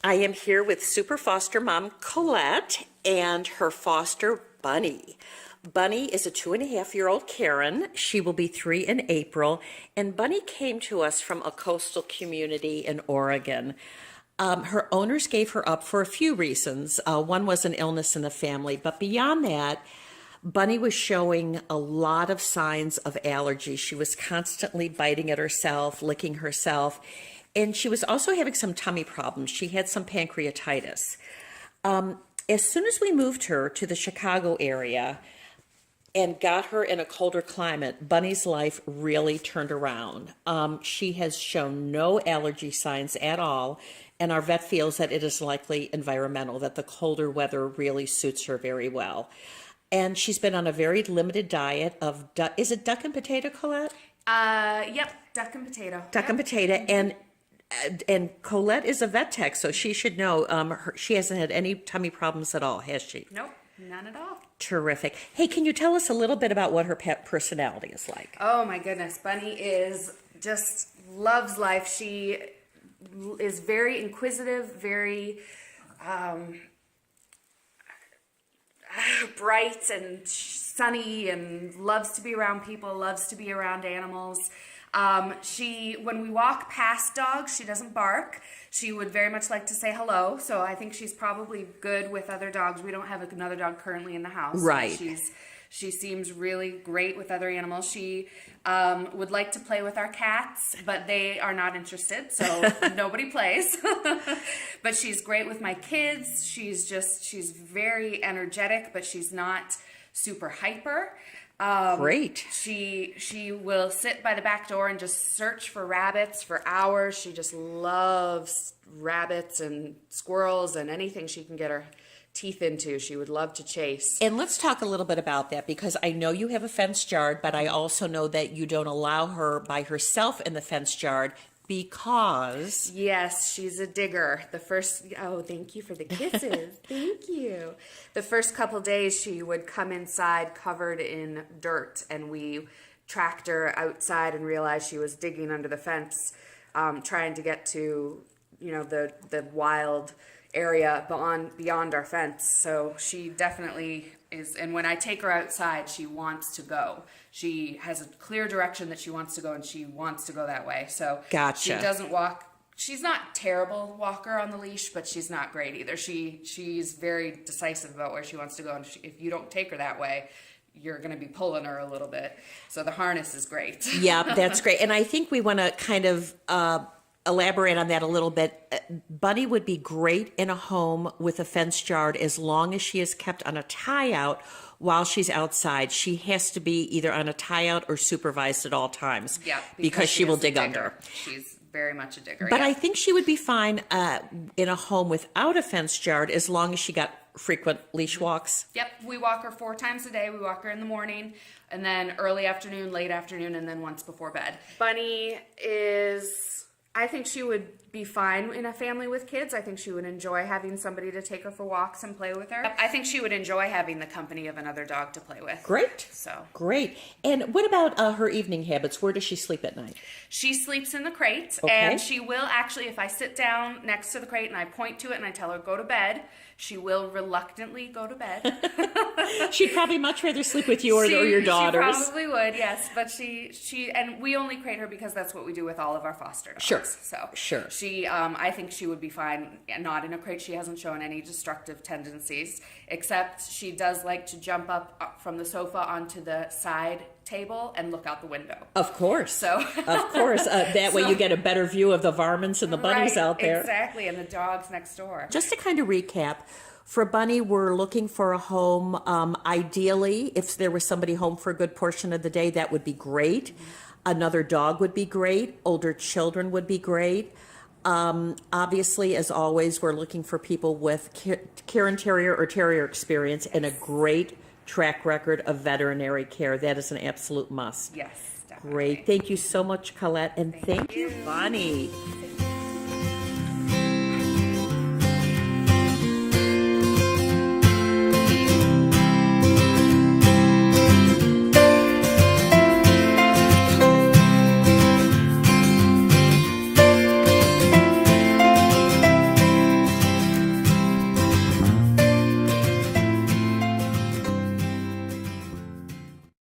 I am here with super foster mom Colette and her foster Bunny. Bunny is a 2.5-year-old Karen. She will be 3 in April. And Bunny came to us from a coastal community in Oregon. Her owners gave her up for a few reasons. One was an illness in the family, but beyond that, Bunny was showing a lot of signs of allergy. She was constantly biting at herself, licking herself, and she was also having some tummy problems. She had some pancreatitis. As soon as we moved her to the Chicago area and got her in a colder climate, Bunny's life really turned around. She has shown no allergy signs at all, and our vet feels that it is likely environmental, that the colder weather really suits her very well. And she's been on a very limited diet of, is it duck and potato, Colette? Yep, duck and potato. Duck and potato, and Colette is a vet tech, so she should know. She hasn't had any tummy problems at all, has she? Nope, none at all. Terrific. Hey, can you tell us a little bit about what her pet personality is like? Oh my goodness, Bunny is just loves life. She is very inquisitive, very bright and sunny, and loves to be around people, loves to be around animals. When we walk past dogs, she doesn't bark. She would very much like to say hello, so I think she's probably good with other dogs. We don't have another dog currently in the house. Right. She seems really great with other animals. She would like to play with our cats, but they are not interested, so nobody plays. But she's great with my kids. She's very energetic, but she's not super hyper. Great. She will sit by the back door and just search for rabbits for hours. She just loves rabbits and squirrels and anything she can get her teeth into. She would love to chase. And let's talk a little bit about that, because I know you have a fenced yard, but I also know that you don't allow her by herself in the fenced yard because... Yes, she's a digger. Oh, thank you for the kisses. Thank you. The first couple days she would come inside covered in dirt, and we tracked her outside and realized she was digging under the fence, trying to get to, the wild area beyond our fence. So she definitely is, and when I take her outside, she wants to go. She has a clear direction that she wants to go, and she wants to go that way. So Gotcha. She doesn't walk. She's not terrible walker on the leash, but she's not great either. She's very decisive about where she wants to go, and if you don't take her that way, you're going to be pulling her a little bit. So the harness is great. Yeah, that's great. And I think we want to kind of elaborate on that a little bit. Bunny would be great in a home with a fenced yard as long as she is kept on a tie out while she's outside. She has to be either on a tie out or supervised at all times. Yeah, because she will dig under. She's very much a digger. But yeah. I think she would be fine in a home without a fenced yard as long as she got frequent leash walks. Yep, we walk her 4 times a day. We walk her in the morning, and then early afternoon, late afternoon, and then once before bed. Bunny I think she would be fine in a family with kids. I think she would enjoy having somebody to take her for walks and play with her. I think she would enjoy having the company of another dog to play with. Great. Great. And what about her evening habits? Where does she sleep at night? She sleeps in the crate, okay. And she will actually, if I sit down next to the crate and I point to it and I tell her go to bed, she will reluctantly go to bed. She'd probably much rather sleep with you or your daughters. She probably would, yes. But and we only crate her because that's what we do with all of our foster dogs. Sure. So sure. I think she would be fine not in a crate. She hasn't shown any destructive tendencies, except she does like to jump up from the sofa onto the side table and look out the window. Of course. So of course. That way you get a better view of the varmints and the bunnies out there. Exactly, and the dogs next door. Just to kind of recap, for Bunny, we're looking for a home. Ideally, if there was somebody home for a good portion of the day, that would be great. Mm-hmm. Another dog would be great. Older children would be great. Obviously, as always, we're looking for people with Cairn Terrier or Terrier experience and a great track record of veterinary care. That is an absolute must. Yes, definitely. Great. Thank you so much, Colette, and thank you, Bunny.